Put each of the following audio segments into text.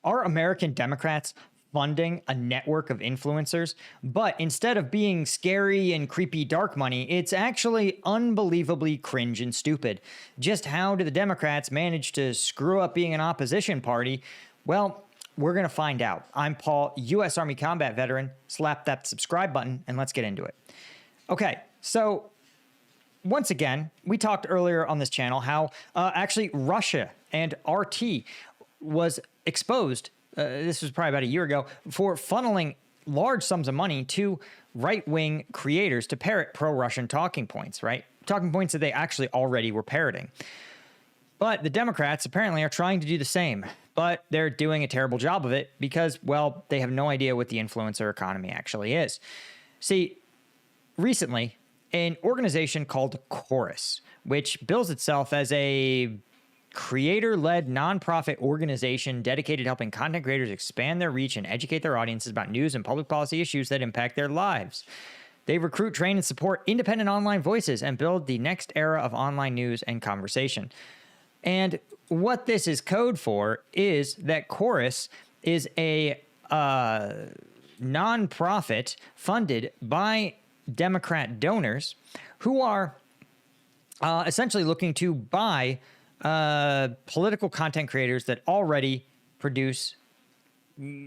Are American Democrats funding a network of influencers? But instead of being scary and creepy dark money, it's actually unbelievably cringe and stupid. Just how do the Democrats manage to screw up being an opposition party? Well, we're going to find out. I'm Paul, U.S. Army combat veteran. Slap that subscribe button and let's get into it. Okay, so once again, we talked earlier on this channel how actually Russia and RT was exposed, this was probably about a year ago, for funneling large sums of money to right-wing creators to parrot pro-Russian talking points, right? Talking points that they actually already were parroting. But the Democrats apparently are trying to do the same, but they're doing a terrible job of it because, well, they have no idea what the influencer economy actually is. See, recently, an organization called Chorus, which bills itself as a creator-led nonprofit organization dedicated to helping content creators expand their reach and educate their audiences about news and public policy issues that impact their lives. They recruit, train, and support independent online voices and build the next era of online news and conversation. And what this is code for is that Chorus is a nonprofit funded by Democrat donors who are essentially looking to buy political content creators that already produce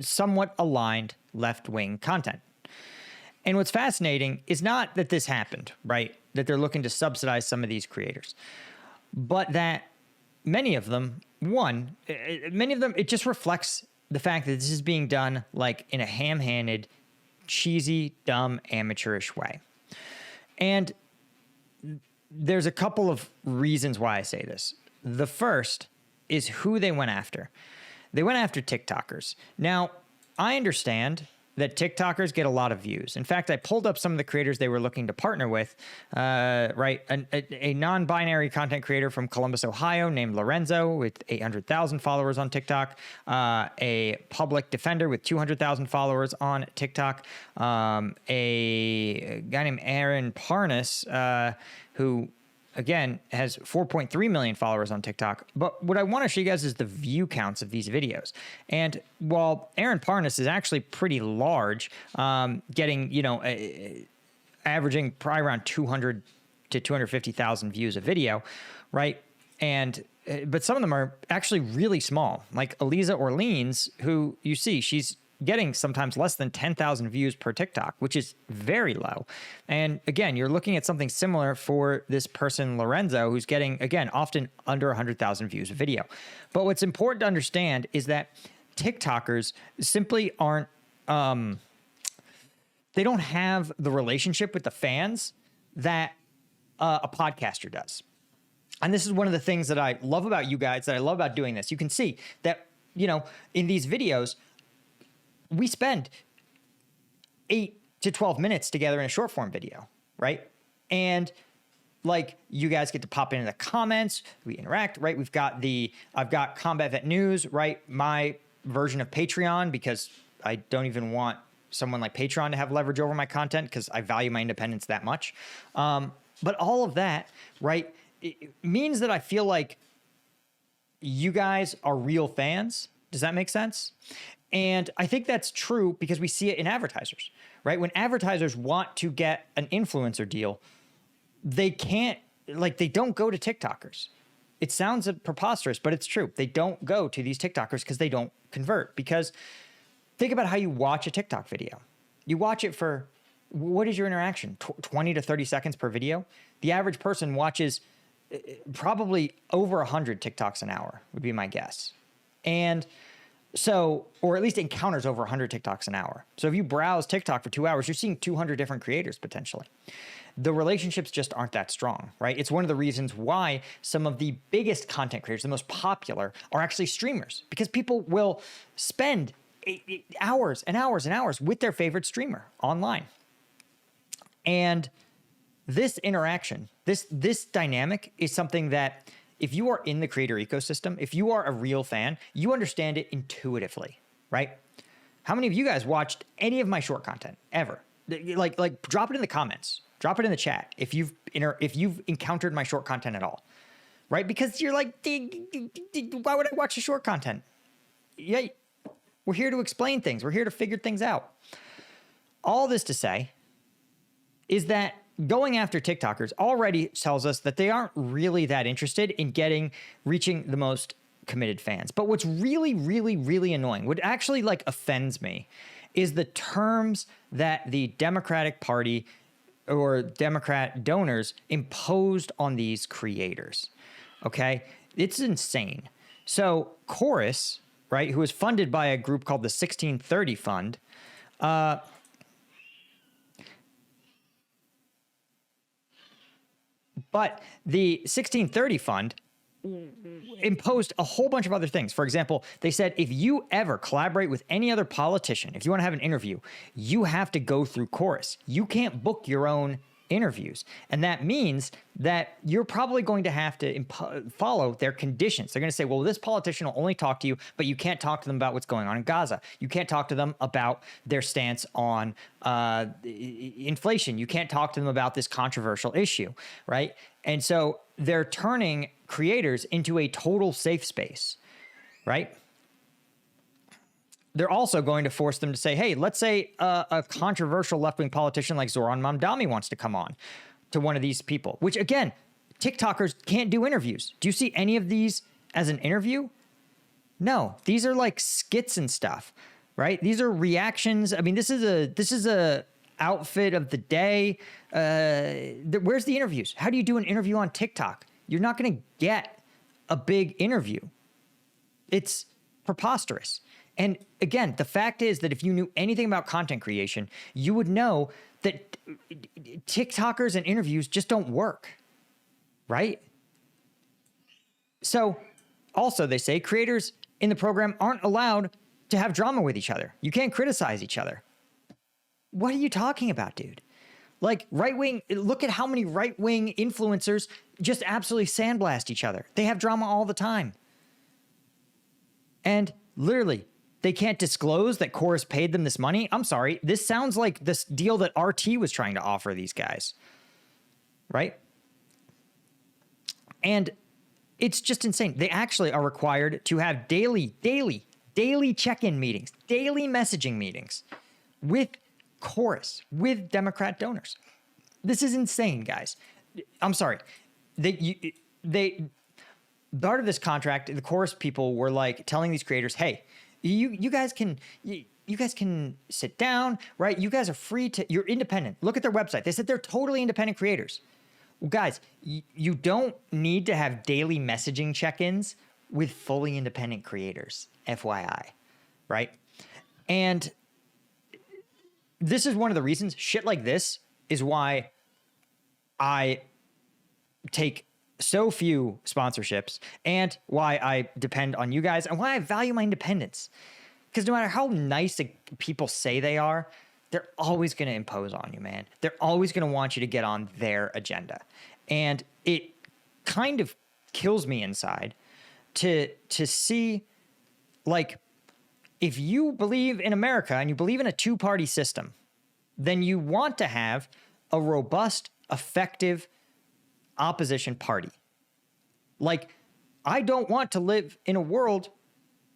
somewhat aligned left-wing content. And what's fascinating is not that this happened, right? That they're looking to subsidize some of these creators, but that many of them, it just reflects the fact that this is being done like in a ham-handed, cheesy, dumb, amateurish way. And there's a couple of reasons why I say this. The first is who they went after. They went after TikTokers. Now, I understand that TikTokers get a lot of views. In fact, I pulled up some of the creators they were looking to partner with, right? A non-binary content creator from Columbus, Ohio named Lorenzo with 800,000 followers on TikTok, a public defender with 200,000 followers on TikTok, a guy named Aaron Parnas, who again has 4.3 million followers on TikTok. But what I want to show you guys is the view counts of these videos. And while Aaron Parnas is actually pretty large, getting, averaging probably around 200 to 250,000 views a video, right? And but some of them are actually really small, like Eliza Orleans, who you see, she's getting sometimes less than 10,000 views per TikTok, which is very low. And again, you're looking at something similar for this person, Lorenzo, who's getting, again, often under 100,000 views a video. But what's important to understand is that TikTokers simply aren't, they don't have the relationship with the fans that a podcaster does. And this is one of the things that I love about you guys, that I love about doing this. You can see that, in these videos, we spend 8 to 12 minutes together in a short form video, right? And like, you guys get to pop into the comments, we interact, right? I've got Combat Vet News, right? My version of Patreon, because I don't even want someone like Patreon to have leverage over my content because I value my independence that much. But all of that, right, it means that I feel like you guys are real fans. Does that make sense? And I think that's true because we see it in advertisers, right? When advertisers want to get an influencer deal, they don't go to TikTokers. It sounds preposterous, but it's true. They don't go to these TikTokers because they don't convert. Because think about how you watch a TikTok video. You watch it for, what is your interaction? 20 to 30 seconds per video. The average person watches probably over 100 TikToks an hour would be my guess. And so, or at least encounters over 100 TikToks an hour. So if you browse TikTok for 2 hours, you're seeing 200 different creators potentially. The relationships just aren't that strong, right? It's one of the reasons why some of the biggest content creators, the most popular, are actually streamers, because people will spend hours and hours and hours with their favorite streamer online. And this interaction, this dynamic is something that, if you are in the creator ecosystem, if you are a real fan, you understand it intuitively, right? How many of you guys watched any of my short content ever? Like drop it in the comments, drop it in the chat if you've encountered my short content at all, right? Because you're like, why would I watch the short content? Yeah, We're here to explain things. We're here to figure things out. All this to say is that going after TikTokers already tells us that they aren't really that interested in reaching the most committed fans. But what's really, really, really annoying, what actually like offends me, is the terms that the Democratic Party or Democrat donors imposed on these creators. Okay? It's insane. So Chorus, right, who is funded by a group called the 1630 Fund, but the 1630 Fund imposed a whole bunch of other things. For example, they said, if you ever collaborate with any other politician, if you want to have an interview, you have to go through Chorus. You can't book your own interviews. And that means that you're probably going to have to follow their conditions. They're going to say, well, this politician will only talk to you, but you can't talk to them about what's going on in Gaza. You can't talk to them about their stance on inflation. You can't talk to them about this controversial issue, right? And so they're turning creators into a total safe space, right? They're also going to force them to say, hey, let's say a controversial left-wing politician like Zoran Mamdani wants to come on to one of these people, which again, TikTokers can't do interviews. Do you see any of these as an interview? No, these are like skits and stuff, right? These are reactions. I mean, this is a outfit of the day. Where's the interviews? How do you do an interview on TikTok? You're not going to get a big interview. It's preposterous. And again, the fact is that if you knew anything about content creation, you would know that TikTokers and interviews just don't work, right? So also they say creators in the program aren't allowed to have drama with each other. You can't criticize each other. What are you talking about, dude? Like right-wing, look at how many right-wing influencers just absolutely sandblast each other. They have drama all the time. And literally, they can't disclose that Chorus paid them this money. I'm sorry. This sounds like this deal that RT was trying to offer these guys, right? And it's just insane. They actually are required to have daily check-in meetings, daily messaging meetings with Chorus, with Democrat donors. This is insane, guys. I'm sorry. Part of this contract, the Chorus people were like telling these creators, hey, you guys can sit down, right? You guys are free to, you're independent. Look at their website. They said they're totally independent creators. Well, guys, you don't need to have daily messaging check-ins with fully independent creators, FYI, right? And this is one of the reasons, shit like this is why I take so few sponsorships and why I depend on you guys and why I value my independence. Because no matter how nice people say they are, they're always going to impose on you, man. They're always going to want you to get on their agenda. And it kind of kills me inside to see, like, if you believe in America and you believe in a two-party system, then you want to have a robust, effective opposition party. Like, I don't want to live in a world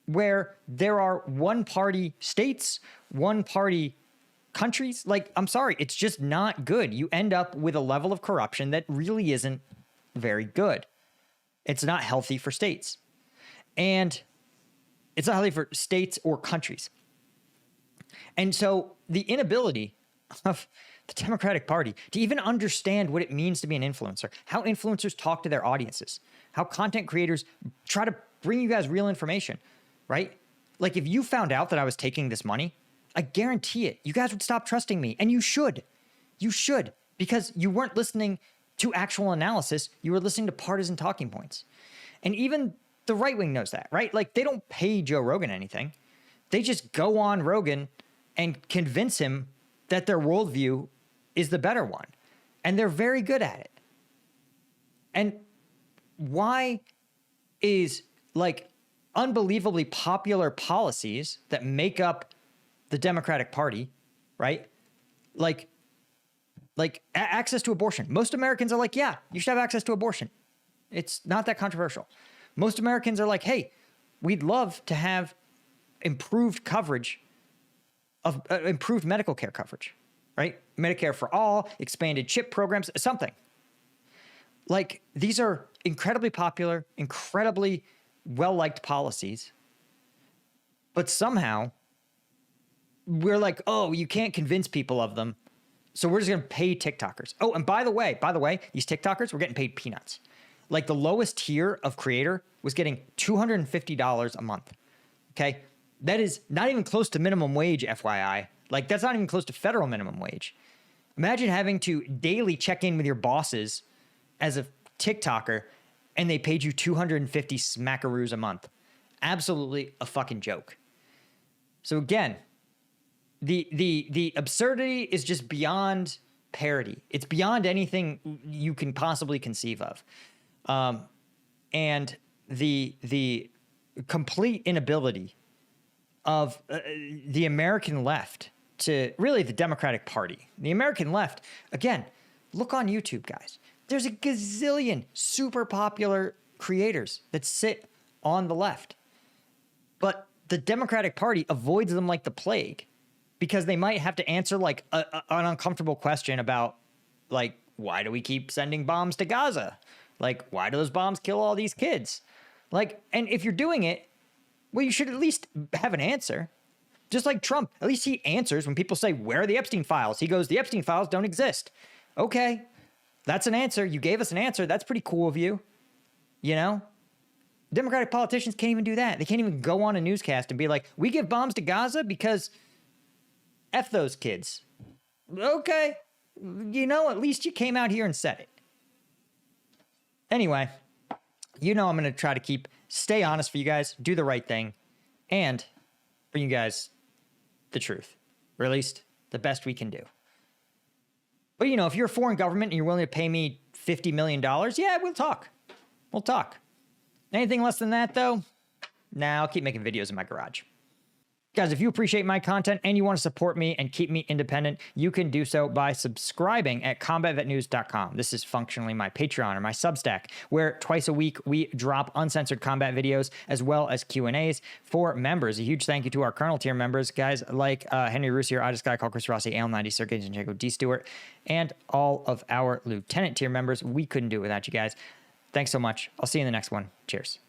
where there are one-party states, one-party countries. Like, I'm sorry, it's just not good. You end up with a level of corruption that really isn't very good. It's not healthy for states. And it's not healthy for states or countries. And so the inability of the Democratic Party to even understand what it means to be an influencer, how influencers talk to their audiences, how content creators try to bring you guys real information, right? Like, if you found out that I was taking this money, I guarantee it, you guys would stop trusting me. And you should. You should. Because you weren't listening to actual analysis. You were listening to partisan talking points. And even the right wing knows that, right? Like, they don't pay Joe Rogan anything. They just go on Rogan and convince him that their worldview is the better one. And they're very good at it. And why is, like, unbelievably popular policies that make up the Democratic Party, right? Like access to abortion. Most Americans are like, yeah, you should have access to abortion. It's not that controversial. Most Americans are like, hey, we'd love to have improved coverage of improved medical care coverage, right? Medicare for all, expanded chip programs, something. Like, these are incredibly popular, incredibly well-liked policies, but somehow we're like, oh, you can't convince people of them, so we're just going to pay TikTokers. Oh, and by the way, these TikTokers were getting paid peanuts. Like, the lowest tier of creator was getting $250 a month. Okay? That is not even close to minimum wage, FYI. Like, that's not even close to federal minimum wage. Imagine having to daily check in with your bosses as a TikToker, and they paid you 250 smackaroos a month. Absolutely a fucking joke. So again, the absurdity is just beyond parody. It's beyond anything you can possibly conceive of. And the complete inability of the American left to really the Democratic Party. The American left, again, look on YouTube, guys. There's a gazillion super popular creators that sit on the left. But the Democratic Party avoids them like the plague because they might have to answer like an uncomfortable question about, like, why do we keep sending bombs to Gaza? Like, why do those bombs kill all these kids? Like, and if you're doing it, well, you should at least have an answer. Just like Trump, at least he answers when people say, where are the Epstein files? He goes, the Epstein files don't exist. Okay, that's an answer. You gave us an answer. That's pretty cool of you. You know? Democratic politicians can't even do that. They can't even go on a newscast and be like, we give bombs to Gaza because F those kids. Okay. You know, at least you came out here and said it. Anyway, you know I'm going to try to stay honest for you guys, do the right thing, and bring you guys the truth, or at least the best we can do. But, you know, if you're a foreign government and you're willing to pay me $50 million, yeah, we'll talk. We'll talk. Anything less than that, though, nah, I'll keep making videos in my garage. Guys, if you appreciate my content and you want to support me and keep me independent, you can do so by subscribing at combatvetnews.com. This is functionally my Patreon or my Substack, where twice a week we drop uncensored combat videos as well as Q&As for members. A huge thank you to our Colonel tier members, guys like Henry Russier, I Just Guy Called Chris Rossi, Ale90, Sergey Zinchenko, D. Stewart, and all of our Lieutenant tier members. We couldn't do it without you guys. Thanks so much. I'll see you in the next one. Cheers.